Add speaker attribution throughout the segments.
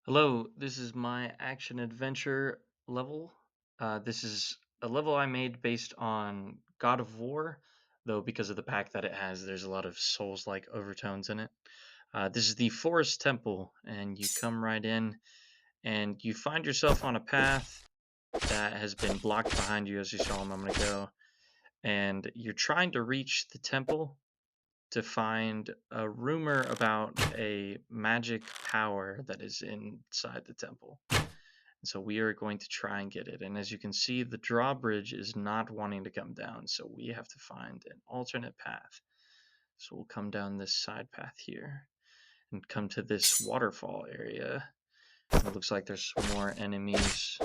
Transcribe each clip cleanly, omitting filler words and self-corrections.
Speaker 1: Hello, this is my action adventure level. This is a level I made based on God of War, though because of the pack that it has, there's a lot of Souls-like overtones in it. This is the Forest Temple, and you come right in, and you find yourself on a path that has been blocked behind you, as you saw a moment ago, and you're trying to reach the temple to find a rumor about a magic power that is inside the temple. So we are going to try and get it. And as you can see, the drawbridge is not wanting to come down. So we have to find an alternate path. So we'll come down this side path here and come to this waterfall area. It looks like there's more enemies.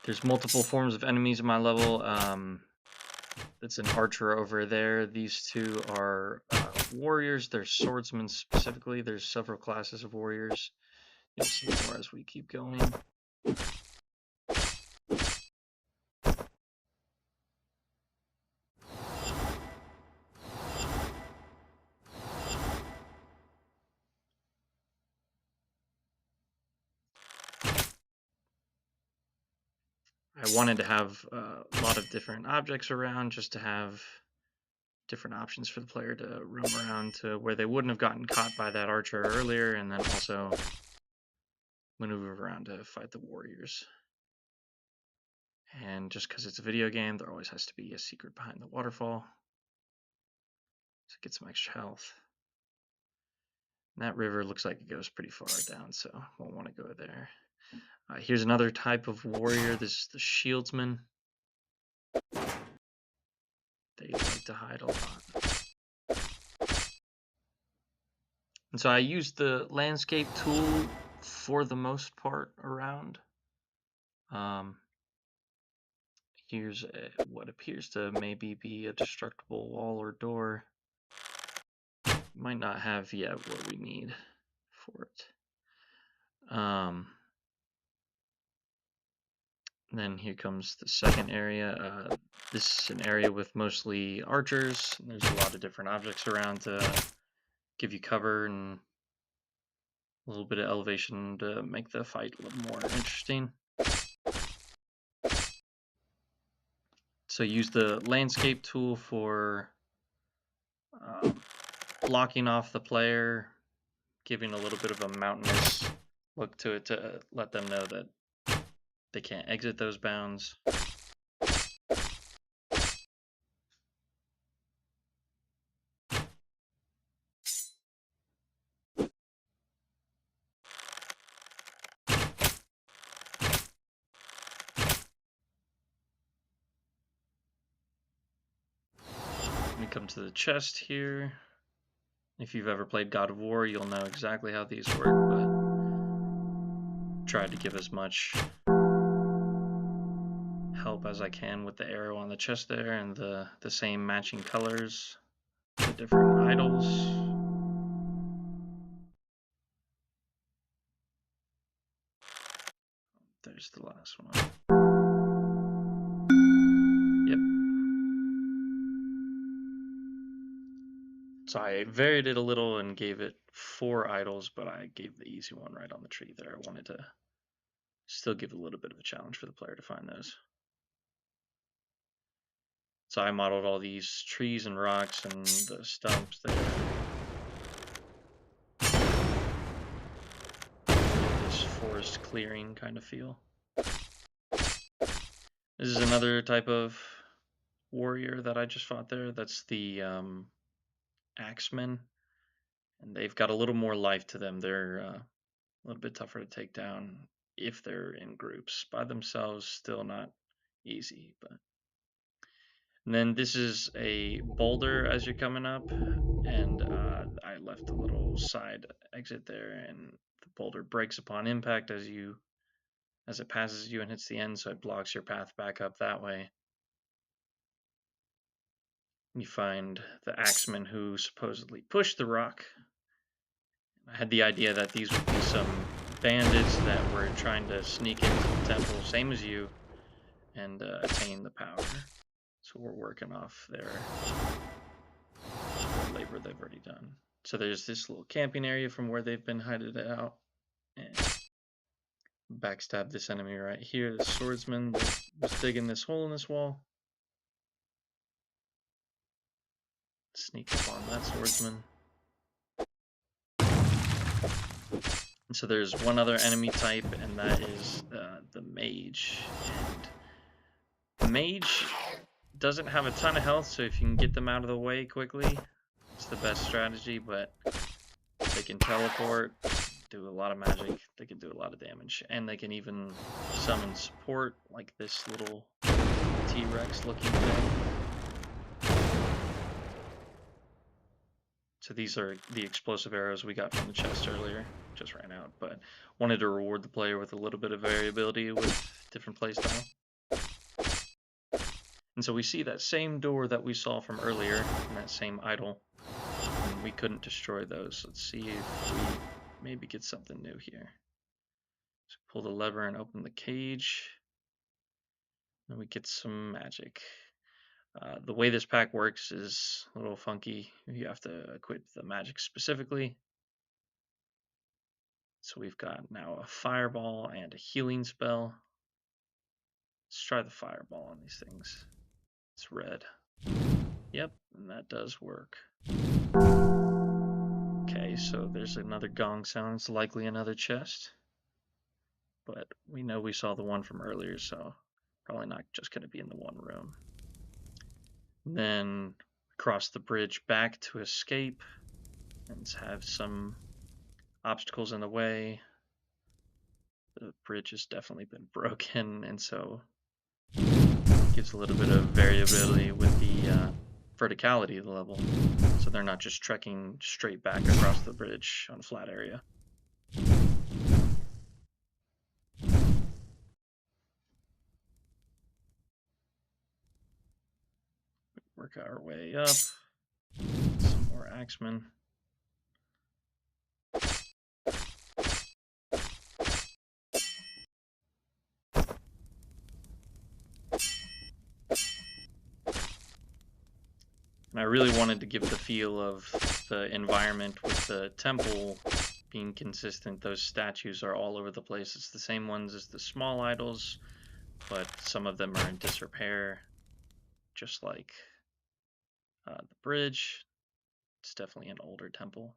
Speaker 1: There's multiple forms of enemies in my level. It's an archer over there. These two are warriors. They're swordsmen specifically. There's several classes of warriors. You'll see more as we keep going. I wanted to have a lot of different objects around just to have different options for the player to roam around to where they wouldn't have gotten caught by that archer earlier, and then also maneuver around to fight the warriors. And just because it's a video game, there always has to be a secret behind the waterfall to get some extra health. And that river looks like it goes pretty far down, so won't want to go there. Here's another type of warrior. This is the shieldsman. They like to hide a lot. And so I used the landscape tool for the most part around. Here's what appears to maybe be a destructible wall or door. Might not have yet what we need for it. Then here comes the second area. This is an area with mostly archers. There's a lot of different objects around to give you cover and a little bit of elevation to make the fight a little more interesting. So use the landscape tool for blocking off the player, giving a little bit of a mountainous look to it to let them know that they can't exit those bounds. We come to the chest here. If you've ever played God of War, you'll know exactly how these work, but tried to give as much help as I can with the arrow on the chest there and the same matching colors, the different idols. There's the last one. Yep. So I varied it a little and gave it 4 idols, but I gave the easy one right on the tree there. I wanted to still give a little bit of a challenge for the player to find those. So I modeled all these trees and rocks and the stumps there. This forest clearing kind of feel. This is another type of warrior that I just fought there. That's the axemen. And they've got a little more life to them. They're a little bit tougher to take down if they're in groups. By themselves, still not easy, but... And then this is a boulder as you're coming up, and I left a little side exit there, and the boulder breaks upon impact as it passes you and hits the end, so it blocks your path back up that way. You find the axeman who supposedly pushed the rock. I had the idea that these would be some bandits that were trying to sneak into the temple, same as you, and attain the power. So we're working off their labor they've already done. So there's this little camping area from where they've been hiding it out. And backstab this enemy right here, the swordsman that was digging this hole in this wall. Sneak up on that swordsman. And so there's one other enemy type, and that is the mage. And the mage doesn't have a ton of health, so if you can get them out of the way quickly, it's the best strategy, but they can teleport, do a lot of magic, they can do a lot of damage, and they can even summon support, like this little T-Rex looking thing. So these are the explosive arrows we got from the chest earlier. Just ran out, but wanted to reward the player with a little bit of variability with different playstyle. And so we see that same door that we saw from earlier, and that same idol, and we couldn't destroy those. Let's see if we maybe get something new here. So pull the lever and open the cage, and we get some magic. The way this pack works is a little funky. You have to equip the magic specifically. So we've got now a fireball and a healing spell. Let's try the fireball on these things. It's red. Yep, and that does work. Okay, so there's another gong sound. It's likely another chest. But we know we saw the one from earlier, so probably not just going to be in the one room. And then cross the bridge back to escape and have some obstacles in the way. The bridge has definitely been broken, and so it gives a little bit of variability with the verticality of the level, so they're not just trekking straight back across the bridge on a flat area. Work our way up. Some more axemen. And I really wanted to give the feel of the environment with the temple being consistent. Those statues are all over the place. It's the same ones as the small idols, but some of them are in disrepair, just like the bridge. It's definitely an older temple.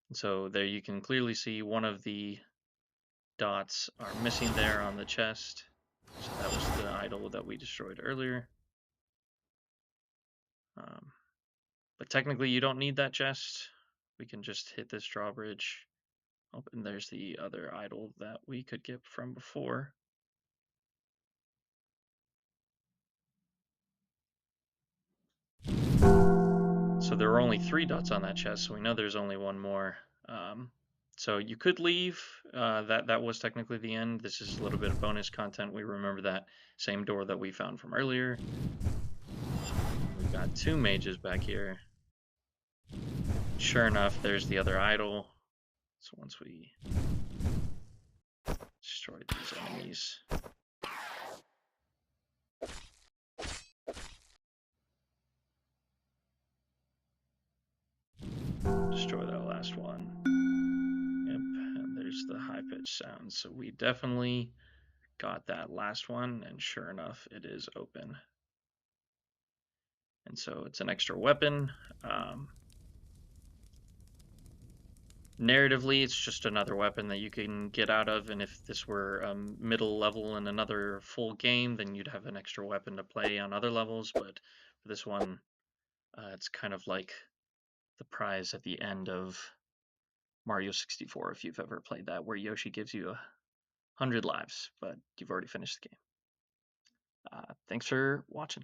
Speaker 1: And so there you can clearly see one of the dots are missing there on the chest. So that was the idol that we destroyed earlier. But technically you don't need that chest. We can just hit this drawbridge. Oh, and there's the other idol that we could get from before. So there were only 3 dots on that chest, so we know there's only one more. So you could leave. That was technically the end. This is a little bit of bonus content. We remember that same door that we found from earlier. We've got 2 mages back here. Sure enough, there's the other idol. So once we destroy these enemies, destroy that last one. Yep, and there's the high-pitched sound. So we definitely got that last one, and sure enough, it is open. And so it's an extra weapon. Narratively, it's just another weapon that you can get out of, and if this were middle level in another full game, then you'd have an extra weapon to play on other levels, but for this one, it's kind of like the prize at the end of Mario 64, if you've ever played that, where Yoshi gives you 100 lives, but you've already finished the game. Thanks for watching.